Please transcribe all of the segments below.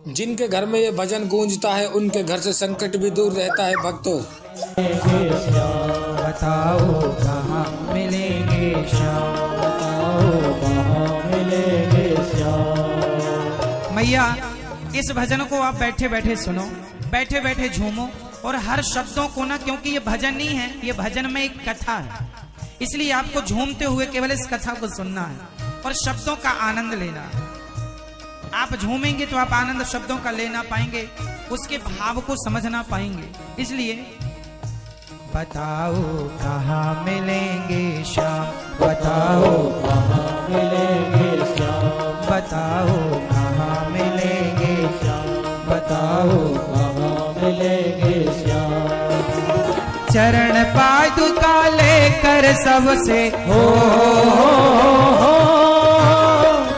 जिनके घर में ये भजन गूंजता है उनके घर से संकट भी दूर रहता है भक्तों। बताओ कहाँ मिलेंगे श्याम, बताओ कहाँ मिलेंगे श्याम। मैया इस भजन को आप बैठे बैठे सुनो, बैठे बैठे झूमो और हर शब्दों को ना, क्योंकि ये भजन नहीं है, ये भजन में एक कथा है, इसलिए आपको झूमते हुए केवल इस कथा को सुनना है और शब्दों का आनंद लेना है। आप झूमेंगे तो आप आनंद शब्दों का ले ना पाएंगे, उसके भाव को समझ ना पाएंगे। इसलिए बताओ कहाँ मिलेंगे श्याम, बताओ कहाँ मिलेंगे श्याम, बताओ कहाँ मिलेंगे श्याम, बताओ कहाँ मिलेंगे श्याम। चरण पादुका लेकर सबसे हो,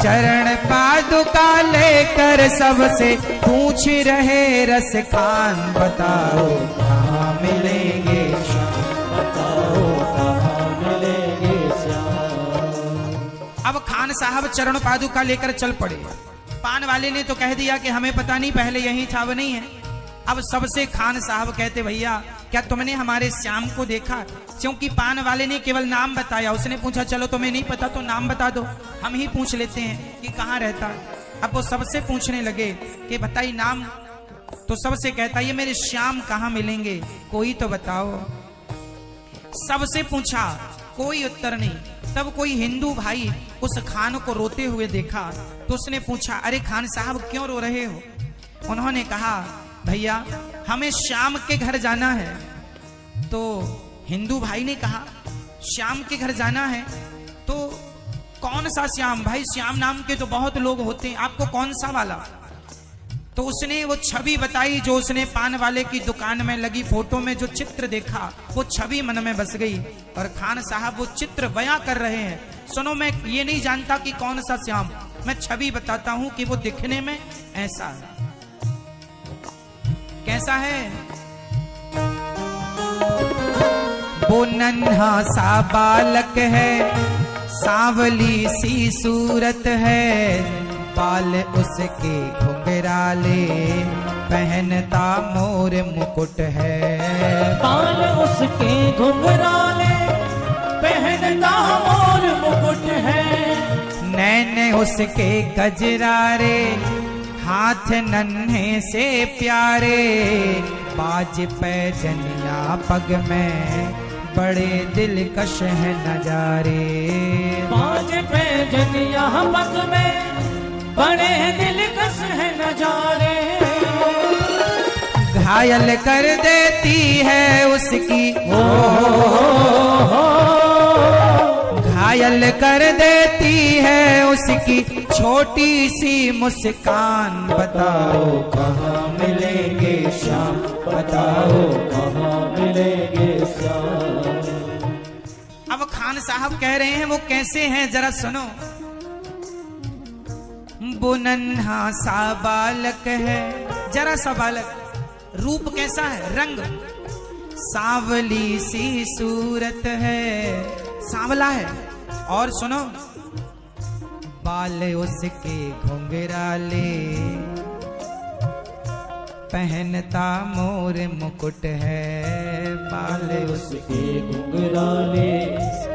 चरण पादुका लेकर सबसे पूछ रहे रस खान, बताओ कहाँ मिलेंगे श्याम, बताओ कहाँ मिलेंगे श्याम। अब खान साहब चरण पादुका लेकर चल पड़े। पान वाले ने तो कह दिया कि हमें पता नहीं, पहले यही था, वो नहीं है। अब सबसे खान साहब कहते भैया क्या तुमने हमारे श्याम को देखा? क्योंकि पान वाले ने केवल नाम बताया, उसने पूछा चलो तुम्हें नहीं पता तो नाम बता दो, हम ही पूछ लेते हैं कि कहाँ रहता है। अब वो सबसे पूछने लगे कि बताइए नाम, तो सबसे कहता ये मेरे श्याम कहाँ मिलेंगे, कोई तो बताओ। सबसे पूछा, कोई उत्तर नहीं। तब कोई हिंदू भाई उस खान को रोते हुए देखा तो उसने पूछा अरे खान साहब क्यों रो रहे हो? उन्होंने कहा भैया हमें श्याम के घर जाना है। तो हिंदू भाई ने कहा श्याम के घर जाना है तो कौन सा श्याम? भाई श्याम नाम के तो बहुत लोग होते हैं, आपको कौन सा वाला? तो उसने वो छवि बताई जो उसने पान वाले की दुकान में लगी फोटो में जो चित्र देखा, वो छवि मन में बस गई और खान साहब वो चित्र बयां कर रहे हैं। सुनो, मैं ये नहीं जानता कि कौन सा श्याम, मैं छवि बताता हूं कि वो दिखने में ऐसा है। कैसा है? वो नन्हा सा बालक है, सांवली सी सूरत है, बाल उसके घुंघराले, पहनता मोर मुकुट है। बाल उसके घुंघराले, पहनता मोर मुकुट है। नैन उसके गजरारे, हाथ नन्हे से प्यारे, बाज पैजनिया पग में, बड़े दिलकश है नजारे। बाज पैजनिया पग में, बड़े दिलकश है नजारे। घायल कर देती है उसकी घायल कर देती है उसकी छोटी सी मुस्कान, बताओ कहाँ मिलेंगे श्याम, बताओ कहाँ मिलेंगे श्याम। अब खान साहब कह रहे हैं वो कैसे हैं जरा सुनो। वो नन्हा सा बालक है, जरा सा बालक, रूप कैसा है? रंग सांवली सी सूरत है, सांवला है। और सुनो, बाल उसके घुंघराले, पहनता मोर मुकुट है। बाल उसके घुंघराले,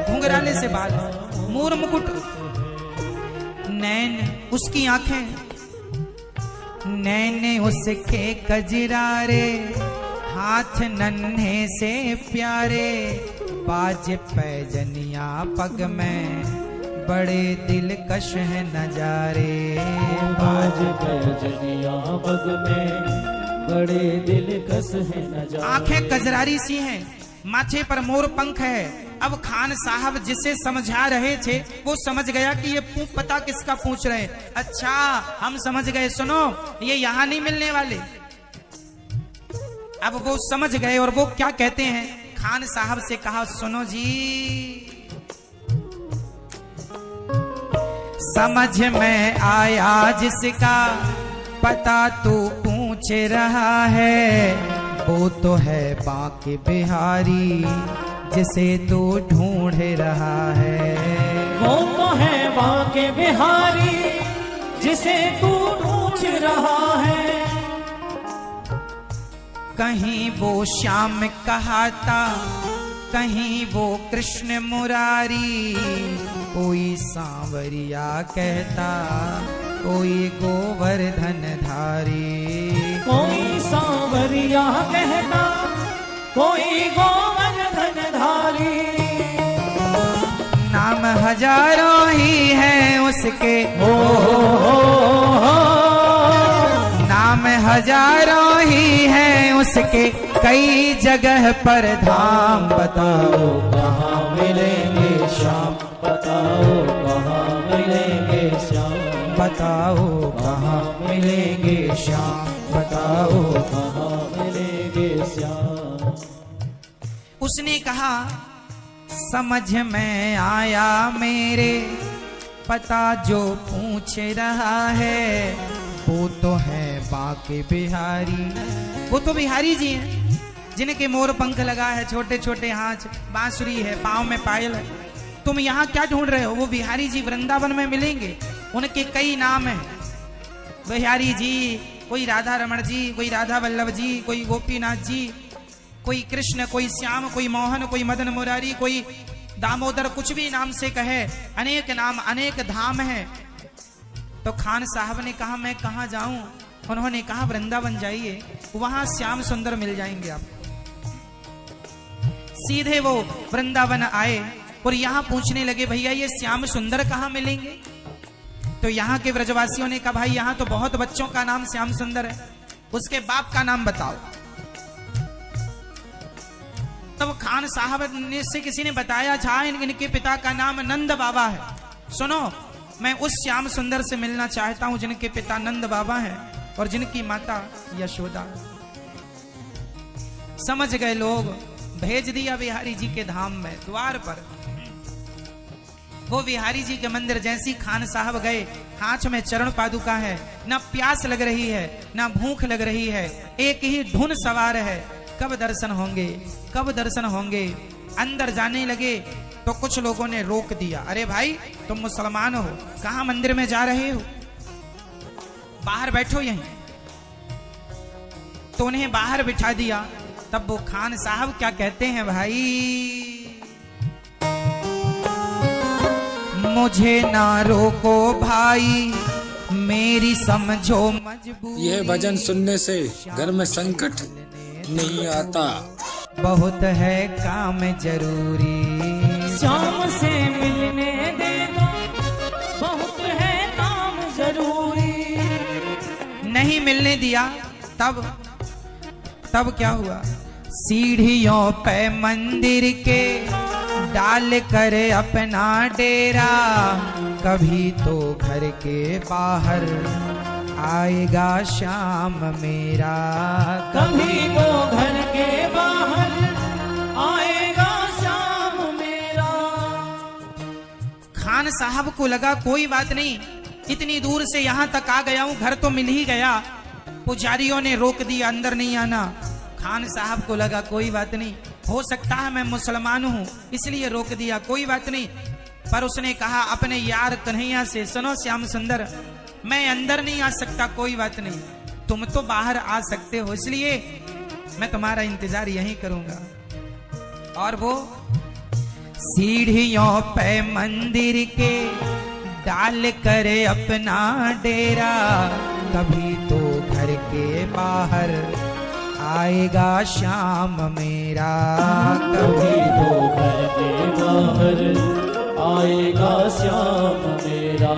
घुंघराले से बाल, मोर मुकुट। नैन उसकी आंखें, नैने उसके कजरारे, हाथ नन्हे से प्यारे, बाज पैजनिया पग में, बड़े दिलकश है नजारे। बाज पैजनिया पग में, बड़े दिलकश है नजारे। आंखें कजरारी सी हैं, माथे पर मोर पंख है। अब खान साहब जिसे समझा रहे थे वो समझ गया कि ये पता किसका पूछ रहे हैं। अच्छा हम समझ गए, सुनो ये यहाँ नहीं मिलने वाले। अब वो समझ गए और वो क्या कहते हैं, खान साहब से कहा सुनो जी, समझ में आया जिसका पता तू पूछ रहा है, वो तो है बांके बिहारी जिसे तू ढूंढ रहा है। वो तो है बांके बिहारी जिसे तू ढूंढ रहा है। कहीं वो श्याम कहाता, कहीं वो कृष्ण मुरारी। कोई सांवरिया कहता, कोई गोवर्धन धारी। कोई सांवरिया कहता, कोई गोवर्धन धारी। नाम हजारों ही है उसके, नाम हजारों ही है उसके, कई जगह पर धाम। बताओ कहाँ मिलेंगे श्याम, बताओ कहाँ मिलेंगे श्याम, बताओ कहाँ मिलेंगे श्याम, बताओ कहाँ मिलेंगे श्याम। उसने कहा समझ में आया मेरे, पता जो पूछ रहा है वो तो है बाके बिहारी। वो तो बिहारी जी हैं जिनके मोर पंख लगा है, छोटे छोटे हाथ, बांसुरी है, पाँव में पायल है। तुम यहाँ क्या ढूंढ रहे हो? वो बिहारी जी वृंदावन में मिलेंगे। उनके कई नाम हैं बिहारी जी, कोई राधा रमण जी, कोई राधा वल्लभ जी, कोई गोपीनाथ जी, कोई कृष्ण, कोई श्याम, कोई मोहन, कोई मदन मुरारी, कोई दामोदर, कुछ भी नाम से कहे, अनेक नाम, अनेक धाम है। तो खान साहब ने कहा मैं कहाँ जाऊं? उन्होंने कहा वृंदावन जाइए, वहां श्याम सुंदर मिल जाएंगे आपको। सीधे वो वृंदावन आए और यहाँ पूछने लगे भैया ये श्याम सुंदर कहाँ मिलेंगे? तो यहाँ के ब्रजवासियों ने कहा भाई यहाँ तो बहुत बच्चों का नाम श्याम सुंदर है, उसके बाप का नाम बताओ। तब खान साहब ने से किसी ने बताया था इनके पिता का नाम नंद बाबा है। सुनो, मैं उस श्याम सुंदर से मिलना चाहता हूं जिनके पिता नंद बाबा हैं और जिनकी माता यशोदा। समझ गए लोग, भेज दिया बिहारी जी के धाम में। द्वार पर वो बिहारी जी के मंदिर जैसी खान साहब गए, हाथ में चरण पादुका है, ना प्यास लग रही है ना भूख लग रही है, एक ही धुन सवार है, कब दर्शन होंगे, कब दर्शन होंगे। अंदर जाने लगे तो कुछ लोगों ने रोक दिया, अरे भाई तुम मुसलमान हो, कहां मंदिर में जा रहे हो, बाहर बैठो यहीं। तो उन्हें बाहर बिठा दिया। तब वो खान साहब क्या कहते हैं, भाई मुझे ना रोको भाई, मेरी समझो मजबूरी। यह भजन सुनने से घर में संकट नहीं आता। बहुत है काम जरूरी, श्याम से मिलने दे दो, बहुत है काम जरूरी। नहीं मिलने दिया। तब क्या हुआ? सीढ़ियों पे मंदिर के डाल कर अपना डेरा, कभी तो घर के बाहर आएगा श्याम मेरा। कभी तो घर के बाहर आएगा श्याम मेरा। खान साहब को लगा कोई बात नहीं, इतनी दूर से यहाँ तक आ गया हूँ, घर तो मिल ही गया। पुजारियों ने रोक दिया, अंदर नहीं आना। खान साहब को लगा कोई बात नहीं, हो सकता है मैं मुसलमान हूँ इसलिए रोक दिया, कोई बात नहीं। पर उसने कहा अपने यार कन्हैया से, सुनो श्याम सुंदर, मैं अंदर नहीं आ सकता, कोई बात नहीं, तुम तो बाहर आ सकते हो, इसलिए मैं तुम्हारा इंतजार यहीं करूंगा। और वो सीढ़ियों पे मंदिर के डाल कर अपना डेरा, कभी तो घर के बाहर आएगा श्याम मेरा। कभी तो घर के बाहर आएगा श्याम मेरा।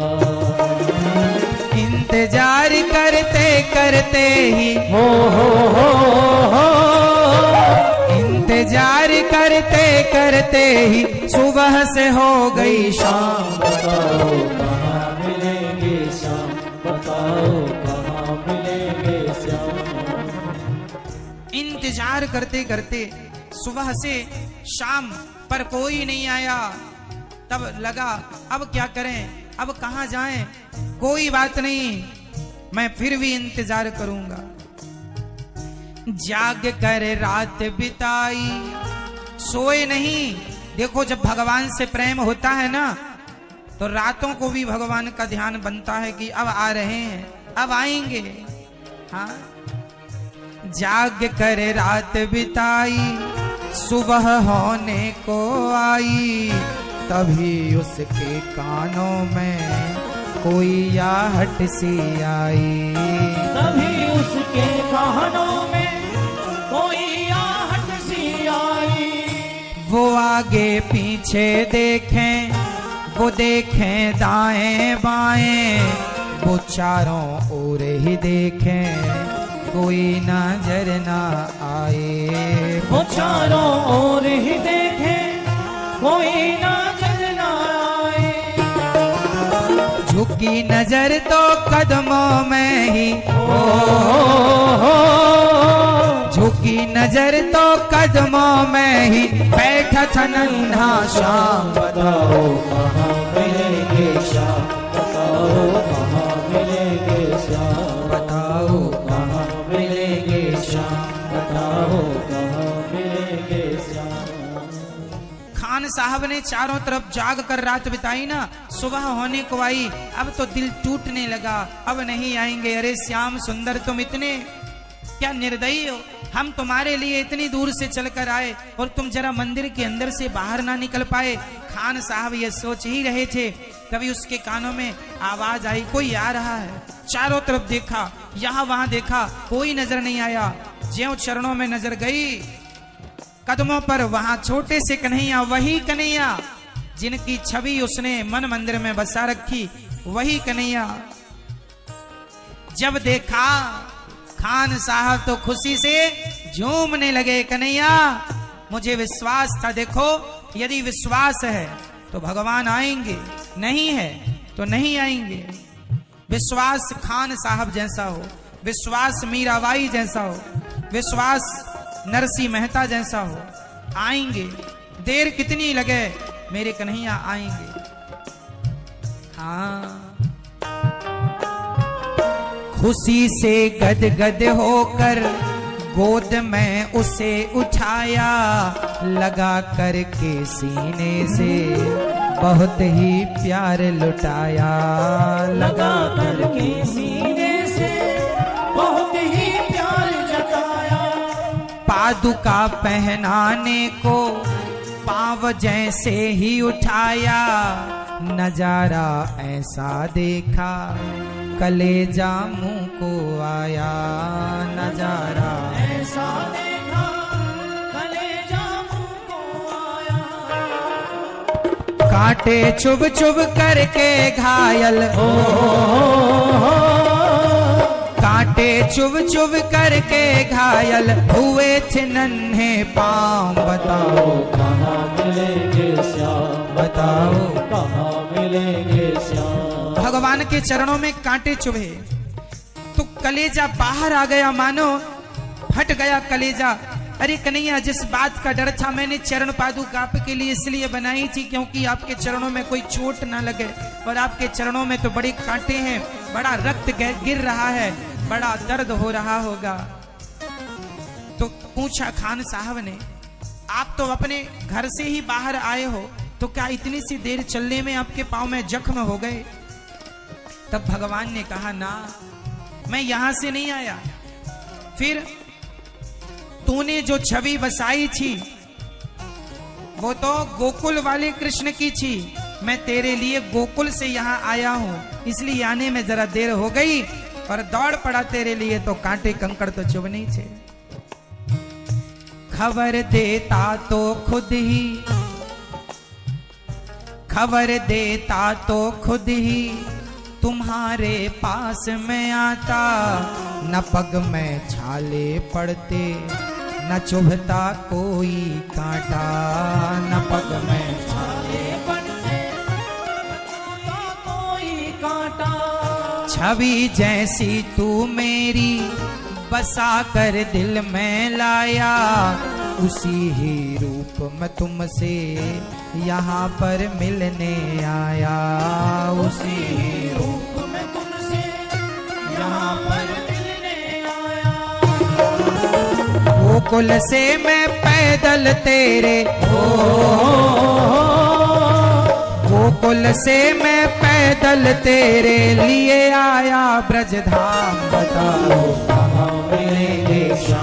इंतजार करते करते ही हो इंतजार करते करते ही सुबह से हो गई शाम। बताओ कहाँ मिलेंगे श्याम, बताओ कहाँ मिलेंगे श्याम। इंतजार करते करते सुबह से शाम पर कोई नहीं आया। तब लगा अब क्या करें, अब कहाँ जाएं? कोई बात नहीं, मैं फिर भी इंतजार करूंगा। जाग कर रात बिताई, सोए नहीं। देखो जब भगवान से प्रेम होता है ना तो रातों को भी भगवान का ध्यान बनता है कि अब आ रहे हैं, अब आएंगे। हाँ, जाग कर रात बिताई, सुबह होने को आई, तभी उसके कानों में कोई आहट सी आई। तभी उसके कानों में कोई आहट सी आई। वो आगे पीछे देखें, वो देखें दाएं बाएं, वो चारों ओर ही देखें, कोई नजर ना आए। वो चारों ओर ही देखे, कोई नजर ना आए। झुकी नजर तो कदमों में ही, झुकी नजर तो कदमों में ही, बैठा था नन्हा श्याम। बताओ कहाँ मिलेंगे श्याम, बताओ कहाँ मिलेंगे श्याम, बताओ कहाँ मिलेंगे श्याम, बताओ कहाँ मिलेंगे श्याम। खान साहब ने चारों तरफ जाग कर रात बिताई ना, सुबह होने को आई, अब तो दिल टूटने लगा, अब नहीं आएंगे। अरे श्याम सुंदर, तुम इतने क्या निर्दयी हो, हम तुम्हारे लिए इतनी दूर से चलकर आए और तुम जरा मंदिर के अंदर से बाहर ना निकल पाए। खान साहब ये सोच ही रहे थे, तभी उसके कानों में आवाज आई, कोई आ रहा है। चारों तरफ देखा, यहाँ वहां देखा, कोई नजर नहीं आया। ज्यों चरणों में नजर गई, कदमों पर वहां छोटे से कन्हैया, वही कन्हैया जिनकी छवि उसने मन मंदिर में बसा रखी, वही कन्हैया। जब देखा खान साहब तो खुशी से झूमने लगे। कन्हैया, मुझे विश्वास था, देखो यदि विश्वास है तो भगवान आएंगे, नहीं है तो नहीं आएंगे। विश्वास खान साहब जैसा हो, विश्वास मीराबाई जैसा हो, विश्वास नरसिंह मेहता जैसा हो, आएंगे। देर कितनी लगे, मेरे कन्हैया आएंगे। हाँ, खुशी से गदगद होकर गोद में उसे उठाया, लगा करके सीने से बहुत ही प्यार लुटाया, लगा करके सीने से बहुत ही प्यार जताया। पादुका पहनाने को पाँव जैसे ही उठाया, नजारा ऐसा देखा कलेजा मुंह को आया, नजारा ऐसा देखा कलेजा मुंह को आया। कांटे चुभ चुभ करके घायल, कांटे चुभ चुभ करके घायल हुए थे नन्हे पाँव। बताओ कहाँ मिलेंगे श्याम, बताओ कहाँ मिलेंगे श्याम। भगवान के चरणों में कांटे चुभे तो कलेजा बाहर आ गया, मानो फट गया कलेजा। अरे कन्हैया, जिस बात का डर था, मैंने चरण पादुका आपके लिए इसलिए बनाई थी क्योंकि आपके चरणों में कोई चोट ना लगे, और आपके चरणों में तो बड़े कांटे हैं, बड़ा रक्त गिर रहा है, बड़ा दर्द हो रहा होगा। तो पूछा खान साहब ने, आप तो अपने घर से ही बाहर आए हो, तो क्या इतनी सी देर चलने में आपके पाँव में जख्म हो गए? तब भगवान ने कहा, ना, मैं यहां से नहीं आया। फिर तूने जो छवि बसाई थी वो तो गोकुल वाले कृष्ण की थी, मैं तेरे लिए गोकुल से यहाँ आया हूँ, इसलिए आने में जरा देर हो गई और दौड़ पड़ा तेरे लिए, तो कांटे कंकड़ तो चुभने ही थे। खबर देता तो खुद ही, खबर देता तो खुद ही तुम्हारे पास में आता, न पग में छाले पड़ते, न चुभता कोई कांटा, न पग में छाले पड़ते, न चुभता कोई कांटा। छवि जैसी तू मेरी बसा कर दिल में लाया, उसी ही रूप में तुमसे यहाँ पर मिलने आया, उसी ही रूप में तुमसे यहाँ पर मिलने आया। गोकुल से मैं पैदल तेरे, गोकुल से मैं पैदल तेरे लिए आया ब्रजधाम। बताओ कहाँ मिलेंगे श्याम,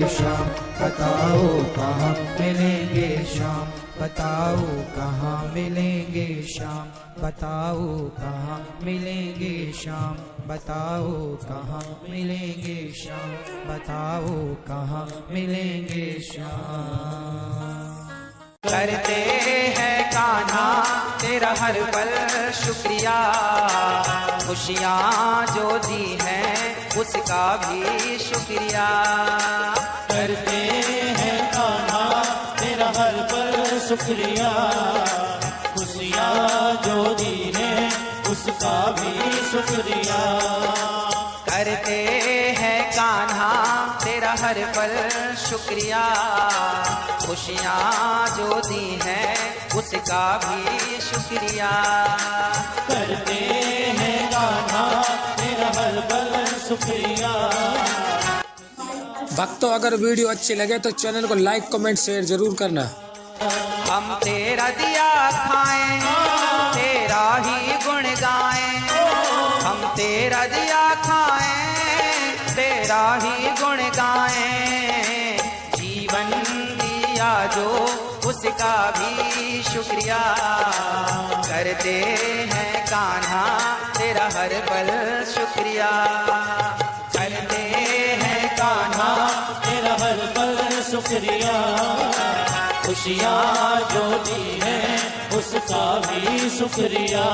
श्याम, बताओ कहाँ मिलेंगे श्याम, बताओ कहाँ मिलेंगे श्याम, बताओ कहाँ मिलेंगे श्याम, बताओ कहाँ मिलेंगे श्याम, बताओ कहाँ मिलेंगे श्याम। करते हैं कान्हा तेरा हर पल शुक्रिया, खुशियाँ जो दी हैं उसका भी शुक्रिया। करते हैं कान्हा तेरा हर पल शुक्रिया, खुशियाँ जो दी हैं उसका भी शुक्रिया। करते हैं कान्हा तेरा हर पल शुक्रिया, खुशियाँ जो दी हैं उसका भी शुक्रिया। करते हैं कान्हा तेरा हर पल शुक्रिया। भक्तों, अगर वीडियो अच्छी लगे तो चैनल को लाइक कमेंट शेयर जरूर करना। हम तेरा दिया खाएं, तेरा ही गुण गाएं, हम तेरा दिया खाएं, तेरा ही गुण गाएं। जीवन दिया जो उसका भी शुक्रिया। करते हैं कान्हा तेरा हर पल शुक्रिया, करते हैं कान्हा तेरा हर पल शुक्रिया, खुशियाँ जो दी हैं उसका भी शुक्रिया।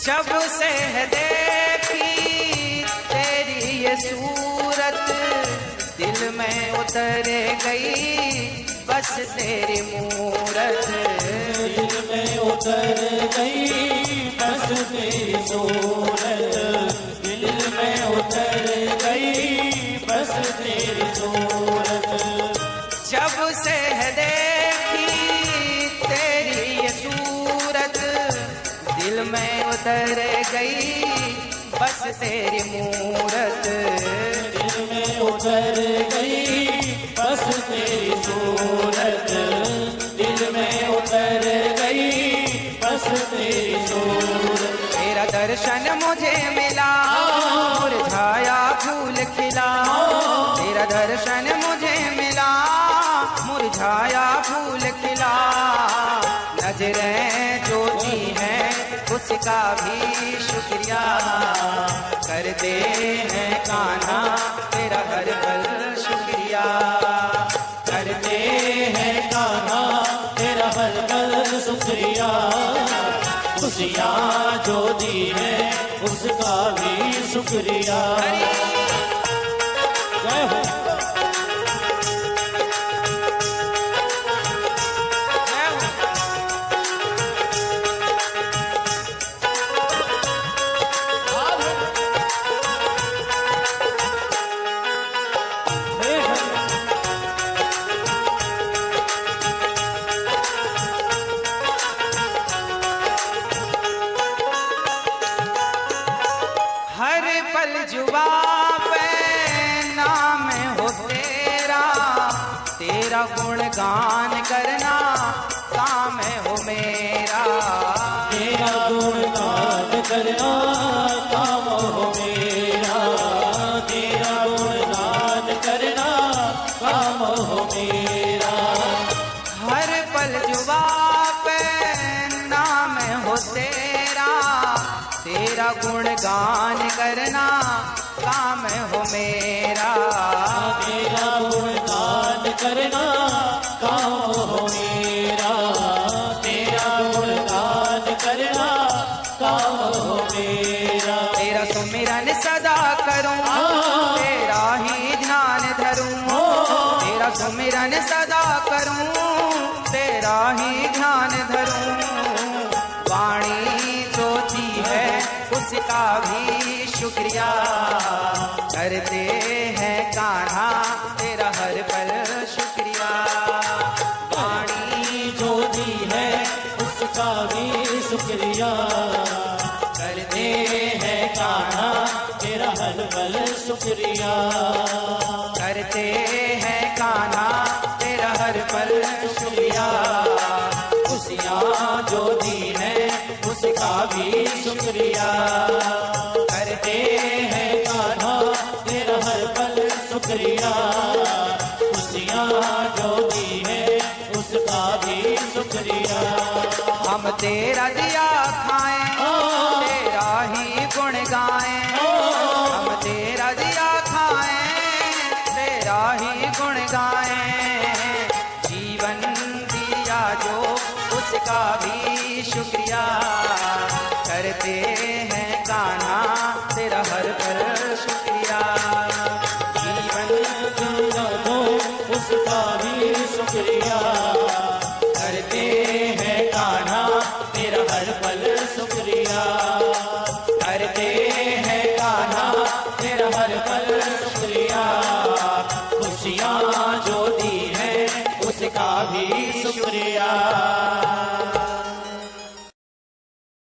जब से देखी तेरी ये सूरत, दिल में उतर गई बस तेरी मूरत। दिल में उतर गई बस तेरी सूरत, दिल में उतर गई बस तेरी सूरत। जब से देखी तेरी ये सूरत, दिल में उतर गई बस तेरी मूरत। दिल में उतर गई बस तेरी सूरत, दिल में उतर गई बस तेरी सूरत। तेरा दर्शन मुझे मिला, मुरझाया फूल खिला। तेरा दर्शन मुझे मिला, मुरझाया फूल खिला। नजरें जो दी हैं उसका भी शुक्रिया। करते हैं कान्हा तेरा हर पल शुक्रिया, करते हैं कान्हा तेरा हर पल शुक्रिया, खुशियाँ जो दी हैं उसका भी शुक्रिया। जय हो। हर पल जुबा पे नाम हो तेरा, तेरा गुणगान करना काम हो मेरा। तेरा गुणगान करना काम हो मेरा, तेरा गुणगान करना काम हो मेरा। हर पल जुबा पे नाम हो तेरा, तेरा गुणगान करना काम हो मेरा। तेरा गुणगान करना काम हो मेरा, तेरा गुणगान करना काम हो मेरा। तेरा सुमिरन सदा करूं, तेरा ही ध्यान धरूं। तेरा सुमिरन सदा करूं, तेरा ही ध्यान धरूं। वाणी जो दी है उसका भी शुक्रिया करते हैं कान्हा तेरा हर पल शुक्रिया। वाणी जो दी है उसका भी शुक्रिया करते हैं कान्हा तेरा हर पल शुक्रिया करते हैं कान्हा तेरा हर पल शुक्रिया। खुशियाँ जो दी है उसका भी शुक्रिया करते हैं कान्हा तेरा हर पल शुक्रिया। खुशियाँ जो दी है उसका भी शुक्रिया। हम तेरा दिया खाएं तेरा ही गुण गाएं, हम तेरा दिया खाएं तेरा ही गुण गाएं। जीवन दिया जो उसका भी शुक्रिया करते हैं कान्हा तेरा हर पल शुक्रिया। जीवन दिया जो उसका भी शुक्रिया करते हैं कान्हा तेरा हर पल शुक्रिया करते हैं कान्हा तेरा हर पल